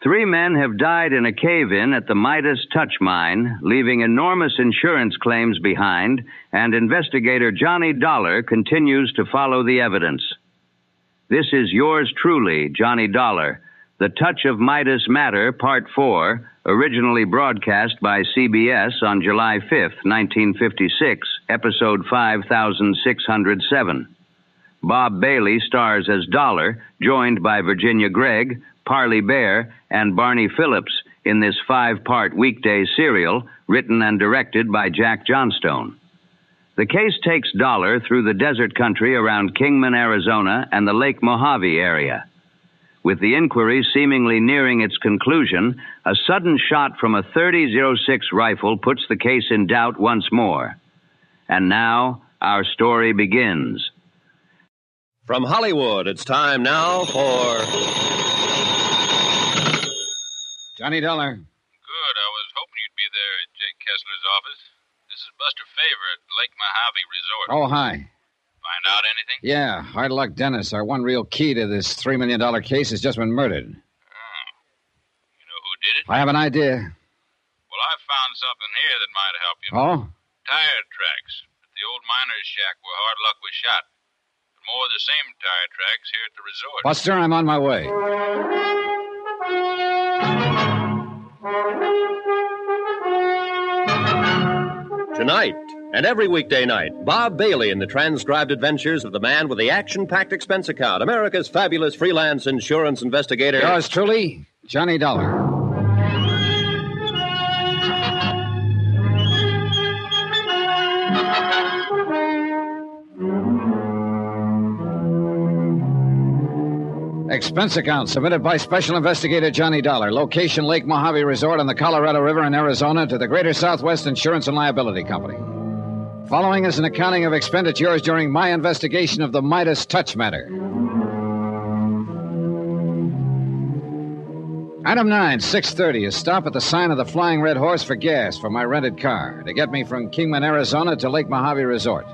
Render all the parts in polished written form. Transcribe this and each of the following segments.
3 men have died in a cave-in at the Midas Touch mine, leaving enormous insurance claims behind, and investigator Johnny Dollar continues to follow the evidence. This is yours truly, Johnny Dollar, The Touch of Midas Matter, Part 4, originally broadcast by CBS on July 5th, 1956, episode 5607. Bob Bailey stars as Dollar, joined by Virginia Gregg, Parley Bear, and Barney Phillips in this 5-part weekday serial written and directed by Jack Johnstone. The case takes Dollar through the desert country around Kingman, Arizona, and the Lake Mohave area. With the inquiry seemingly nearing its conclusion, a sudden shot from a .30-06 rifle puts the case in doubt once more. And now, our story begins. From Hollywood, it's time now for... Johnny Dollar. Good. I was hoping you'd be there at Jake Kessler's office. This is Buster Favor at Lake Mohave Resort. Oh, hi. Find out anything? Yeah, Hard Luck Dennis, our one real key to this $3 million case, has just been murdered. Oh. You know who did it? I have an idea. Well, I found something here that might help you. Oh? Tire tracks at the old miner's shack where Hard Luck was shot. But more of the same tire tracks here at the resort. Buster, I'm on my way. Tonight, and every weekday night, Bob Bailey in the transcribed adventures of the man with the action-packed expense account, America's fabulous freelance insurance investigator. Yours truly, Johnny Dollar. Expense account submitted by Special Investigator Johnny Dollar. Location, Lake Mohave Resort on the Colorado River in Arizona to the Greater Southwest Insurance and Liability Company. Following is an accounting of expenditures during my investigation of the Midas Touch matter. Item 9, 6:30, a stop at the sign of the Flying Red Horse for gas for my rented car to get me from Kingman, Arizona to Lake Mohave Resort.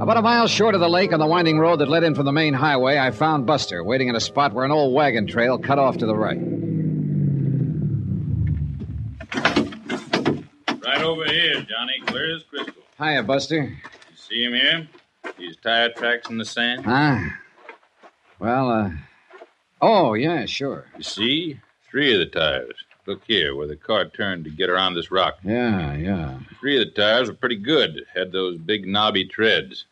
About a mile short of the lake on the winding road that led in from the main highway, I found Buster waiting at a spot where an old wagon trail cut off to the right. Right over here, Johnny. Clear as crystal. Hiya, Buster. You see him here? These tire tracks in the sand? Oh, yeah, sure. You see? 3 of the tires. Look here, where the car turned to get around this rock. Yeah. 3 of the tires were pretty good. Had those big knobby treads.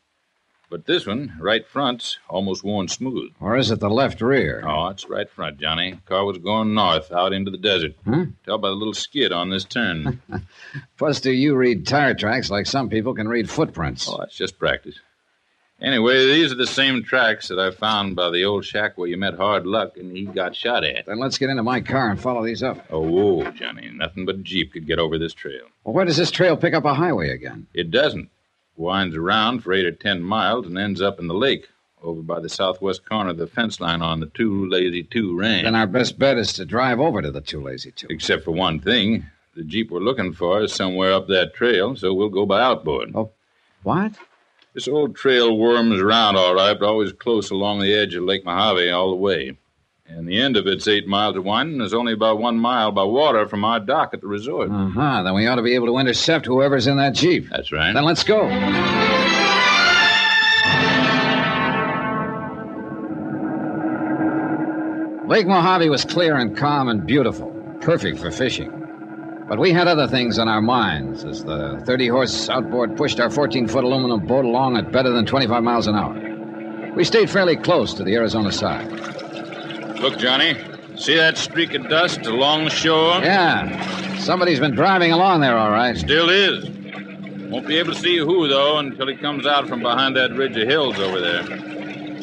But this one, right front's almost worn smooth. Or is it the left rear? Oh, it's right front, Johnny. Car was going north, out into the desert. Huh? Tell by the little skid on this turn. Buster, you read tire tracks like some people can read footprints. Oh, that's just practice. Anyway, these are the same tracks that I found by the old shack where you met Hard Luck and he got shot at. Then let's get into my car and follow these up. Oh, whoa, Johnny. Nothing but a Jeep could get over this trail. Well, where does this trail pick up a highway again? It doesn't. Winds around for 8 or 10 miles and ends up in the lake, over by the southwest corner of the fence line on the Too Lazy 2 ranch. Then our best bet is to drive over to the Too Lazy 2. Except for one thing. The Jeep we're looking for is somewhere up that trail, so we'll go by outboard. Oh, what? This old trail worms around all right, but always close along the edge of Lake Mohave all the way. And the end of it's 8 miles of winding is only about 1 mile by water from our dock at the resort. Then we ought to be able to intercept whoever's in that Jeep. That's right. Then let's go. Lake Mohave was clear and calm and beautiful, perfect for fishing. But we had other things on our minds as the 30-horse outboard pushed our 14-foot aluminum boat along at better than 25 miles an hour. We stayed fairly close to the Arizona side. Look, Johnny, see that streak of dust along the shore? Yeah, somebody's been driving along there, all right. Still is. Won't be able to see who, though, until he comes out from behind that ridge of hills over there.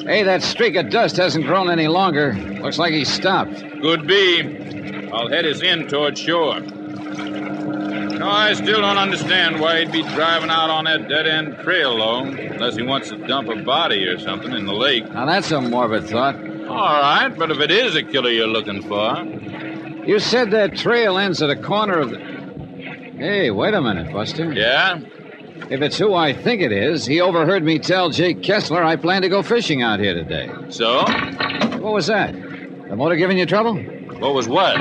Hey, that streak of dust hasn't grown any longer. Looks like he's stopped. Could be. I'll head us in toward shore. No, I still don't understand why he'd be driving out on that dead-end trail, though, unless he wants to dump a body or something in the lake. Now, that's a morbid thought. All right, but if it is a killer you're looking for... You said that trail ends at a corner of the... Hey, wait a minute, Buster. Yeah? If it's who I think it is, he overheard me tell Jake Kessler I plan to go fishing out here today. So? What was that? The motor giving you trouble? What was what?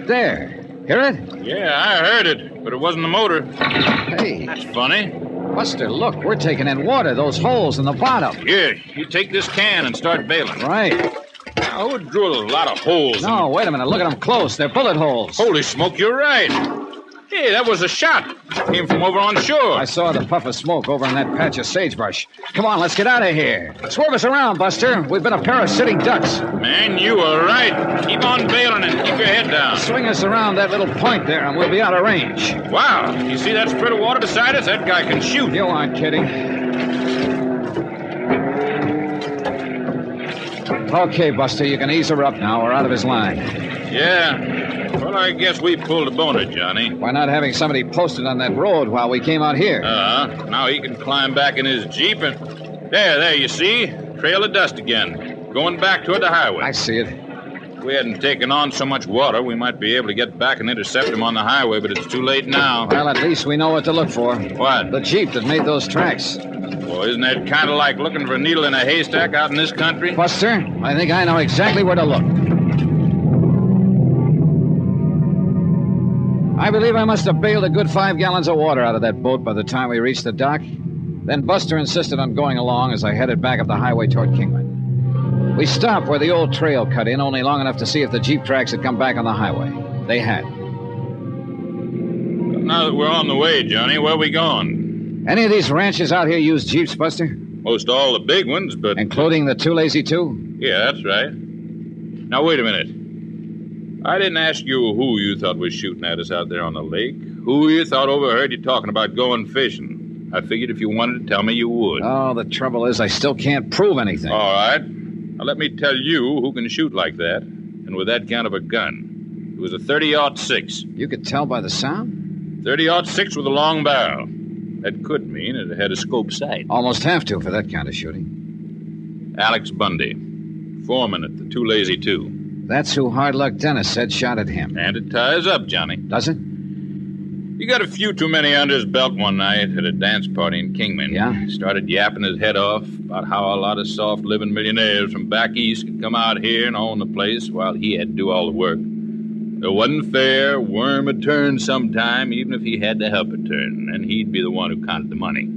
There. Hear it? Yeah, I heard it, but it wasn't the motor. Hey. That's funny. Buster, look, we're taking in water. Those holes in the bottom. Here, you take this can and start bailing. Right. I would drill a lot of holes. No, wait a minute. Look at them close. They're bullet holes. Holy smoke, you're right. Hey, that was a shot. Came from over on shore. I saw the puff of smoke over in that patch of sagebrush. Come on, let's get out of here. Swerve us around, Buster. We've been a pair of sitting ducks. Man, you were right. Keep on bailing and keep your head down. Swing us around that little point there, and we'll be out of range. Wow. You see that spread of water beside us? That guy can shoot. You aren't kidding. Okay, Buster, you can ease her up now. We're out of his line. Yeah. Well, I guess we pulled a boner, Johnny. Why not having somebody posted on that road while we came out here? Now he can climb back in his Jeep and... There, you see? Trail of dust again. Going back toward the highway. I see it. If we hadn't taken on so much water, we might be able to get back and intercept him on the highway, but it's too late now. Well, at least we know what to look for. What? The Jeep that made those tracks. Well, isn't that kind of like looking for a needle in a haystack out in this country? Buster, I think I know exactly where to look. I believe I must have bailed a good 5 gallons of water out of that boat by the time we reached the dock. Then Buster insisted on going along as I headed back up the highway toward Kingman. We stopped where the old trail cut in, only long enough to see if the Jeep tracks had come back on the highway. They had. Now that we're on the way, Johnny, where are we going? Any of these ranches out here use Jeeps, Buster? Most all the big ones, but... Including the Too Lazy Two? Yeah, that's right. Now, wait a minute. I didn't ask you who you thought was shooting at us out there on the lake. Who you thought overheard you talking about going fishing. I figured if you wanted to tell me, you would. Oh, the trouble is I still can't prove anything. All right. Now, let me tell you who can shoot like that, and with that kind of a gun. It was a 30-06. You could tell by the sound? 30-06 with a long barrel. That could mean it had a scope sight. Almost have to for that kind of shooting. Alex Bundy, foreman at the Too Lazy Two. That's who Hard Luck Dennis said shot at him. And it ties up, Johnny. Does it? He got a few too many under his belt one night at a dance party in Kingman. Yeah? Started yapping his head off about how a lot of soft-living millionaires from back east could come out here and own the place while he had to do all the work. It wasn't fair. Worm would turn sometime, even if he had to help it turn, and he'd be the one who counted the money.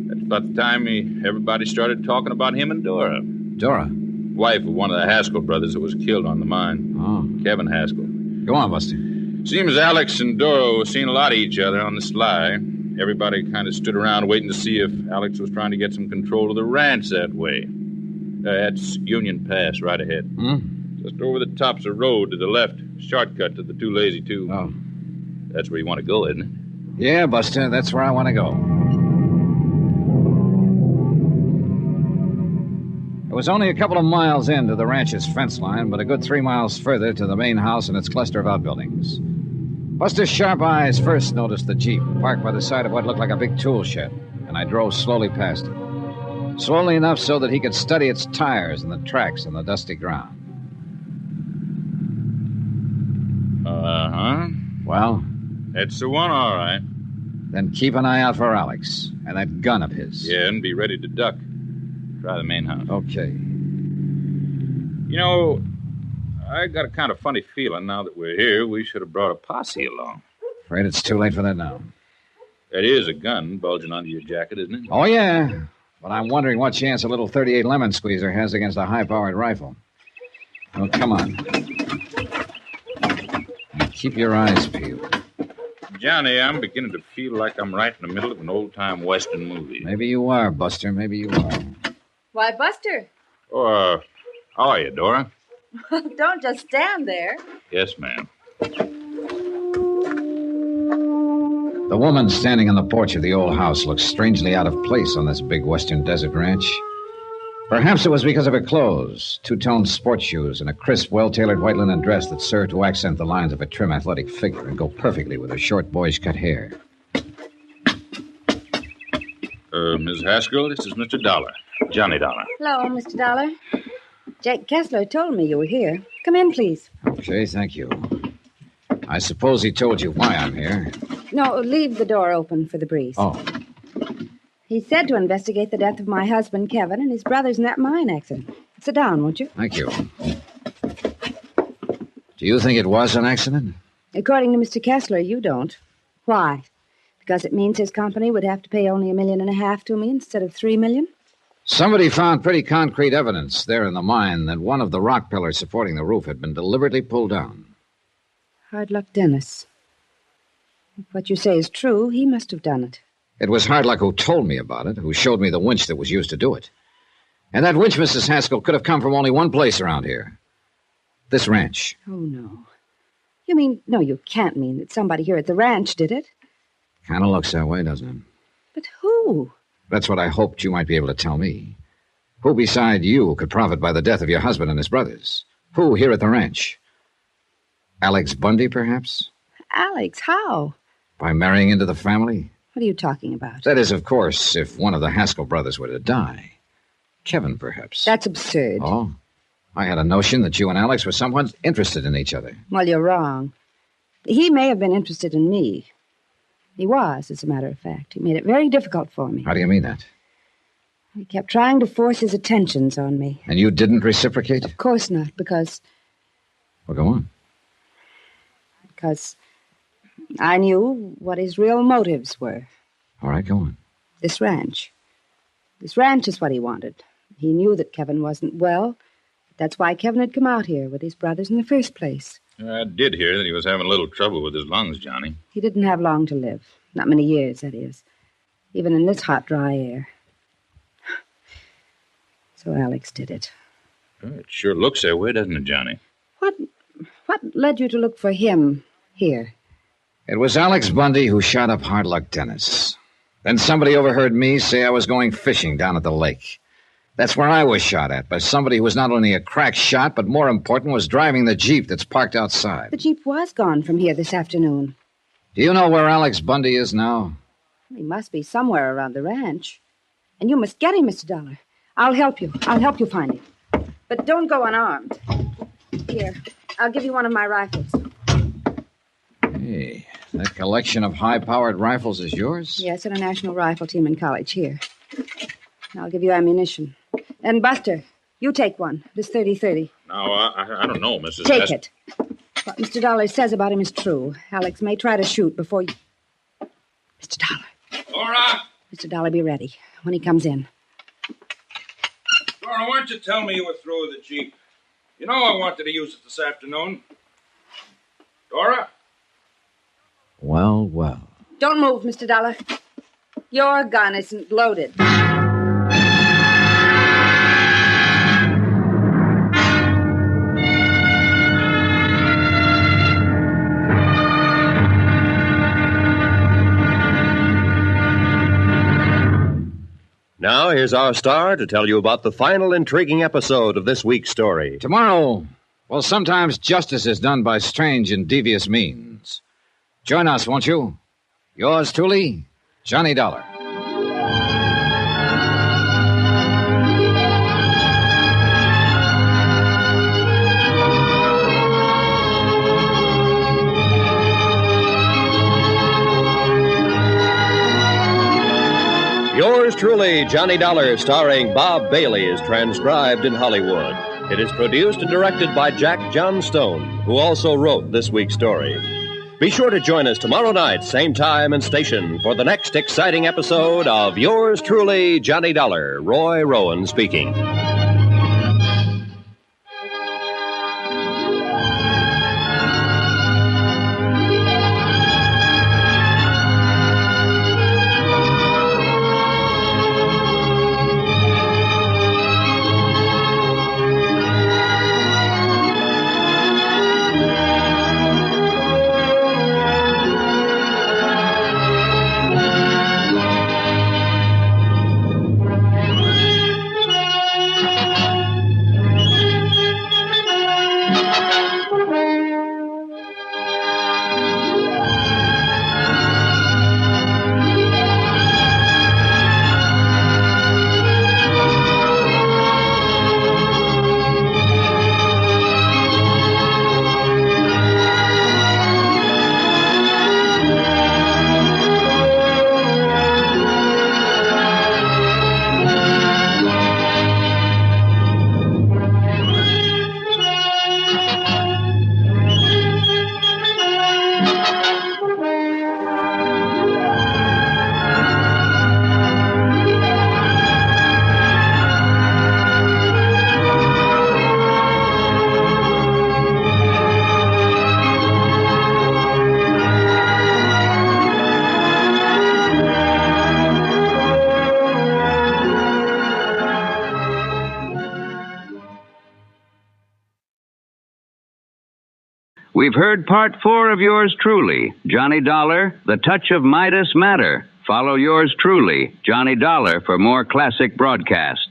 That's about the time everybody started talking about him and Dora. Dora? Wife of one of the Haskell brothers that was killed on the mine. Oh. Kevin Haskell. Go on, Buster. Seems Alex and Dora were seeing a lot of each other on the sly. Everybody kind of stood around waiting to see if Alex was trying to get some control of the ranch that way. That's Union Pass right ahead. Just over the tops of road to the left. Shortcut to the Too Lazy Two. Oh. That's where you want to go, isn't it? Yeah, Buster, that's where I want to go. It was only a couple of miles into the ranch's fence line, but a good 3 miles further to the main house and its cluster of outbuildings. Buster's sharp eyes first noticed the Jeep parked by the side of what looked like a big tool shed, and I drove slowly past it. Slowly enough so that he could study its tires and the tracks on the dusty ground. Uh-huh. Well? That's the one, all right. Then keep an eye out for Alex and that gun of his. Yeah, and be ready to duck. Try the main house. Okay. You know, I got a kind of funny feeling now that we're here, we should have brought a posse along. Afraid it's too late for that now. That is a gun bulging under your jacket, isn't it? Oh, yeah. But I'm wondering what chance a little 38 lemon squeezer has against a high-powered rifle. Oh, come on. Keep your eyes peeled. Johnny, I'm beginning to feel like I'm right in the middle of an old-time Western movie. Maybe you are, Buster. Maybe you are. Why, Buster. Oh, how are you, Dora? Don't just stand there. Yes, ma'am. The woman standing on the porch of the old house looked strangely out of place on this big western desert ranch. Perhaps it was because of her clothes, two-tone sports shoes, and a crisp, well-tailored white linen dress that served to accent the lines of a trim, athletic figure and go perfectly with her short, boyish-cut hair. Ms. Haskell, this is Mr. Dollar. Johnny Dollar. Hello, Mr. Dollar. Jack Kessler told me you were here. Come in, please. Okay, thank you. I suppose he told you why I'm here. No, leave the door open for the breeze. Oh. He said to investigate the death of my husband, Kevin, and his brothers in that mine accident. Sit down, won't you? Thank you. Do you think it was an accident? According to Mr. Kessler, you don't. Why? Because it means his company would have to pay only $1.5 million to me instead of $3 million? Somebody found pretty concrete evidence there in the mine that one of the rock pillars supporting the roof had been deliberately pulled down. Hard luck Dennis. If what you say is true, he must have done it. It was Hard Luck who told me about it, who showed me the winch that was used to do it. And that winch, Mrs. Haskell, could have come from only one place around here. This ranch. Oh, no. You mean, no, you can't mean that somebody here at the ranch did it. Kind of looks that way, doesn't it? But who? That's what I hoped you might be able to tell me. Who beside you could profit by the death of your husband and his brothers? Who here at the ranch? Alex Bundy, perhaps? Alex, how? By marrying into the family? What are you talking about? That is, of course, if one of the Haskell brothers were to die. Kevin, perhaps. That's absurd. Oh? I had a notion that you and Alex were somewhat interested in each other. Well, you're wrong. He may have been interested in me. He was, as a matter of fact. He made it very difficult for me. How do you mean that? He kept trying to force his attentions on me. And you didn't reciprocate? Of course not, because... Well, go on. Because I knew what his real motives were. All right, go on. This ranch. This ranch is what he wanted. He knew that Kevin wasn't well. That's why Kevin had come out here with his brothers in the first place. I did hear that he was having a little trouble with his lungs, Johnny. He didn't have long to live. Not many years, that is. Even in this hot, dry air. So Alex did it. Well, it sure looks that way, doesn't it, Johnny? What led you to look for him here? It was Alex Bundy who shot up Hard Luck Dennis. Then somebody overheard me say I was going fishing down at the lake. That's where I was shot at, by somebody who was not only a crack shot, but more important, was driving the Jeep that's parked outside. The Jeep was gone from here this afternoon. Do you know where Alex Bundy is now? He must be somewhere around the ranch. And you must get him, Mr. Dollar. I'll help you. I'll help you find him. But don't go unarmed. Here, I'll give you one of my rifles. Hey, that collection of high-powered rifles is yours? Yes, at a national rifle team in college here. I'll give you ammunition. And Buster, you take one. This .30-30. No, I don't know, Mrs. Take it. What Mr. Dollar says about him is true. Alex may try to shoot before you... Mr. Dollar. Dora! Mr. Dollar, be ready when he comes in. Dora, why don't you tell me you were through with the Jeep? You know I wanted to use it this afternoon. Dora? Well, well. Don't move, Mr. Dollar. Your gun isn't loaded. Now, here's our star to tell you about the final intriguing episode of this week's story. Tomorrow, well, sometimes justice is done by strange and devious means. Join us, won't you? Yours truly, Johnny Dollar. Yours truly, Johnny Dollar, starring Bob Bailey, is transcribed in Hollywood. It is produced and directed by Jack Johnstone, who also wrote this week's story. Be sure to join us tomorrow night, same time and station, for the next exciting episode of Yours truly, Johnny Dollar. Roy Rowan speaking. We've heard part 4 of yours truly, Johnny Dollar, The Touch of Midas Matter. Follow yours truly, Johnny Dollar, for more classic broadcasts.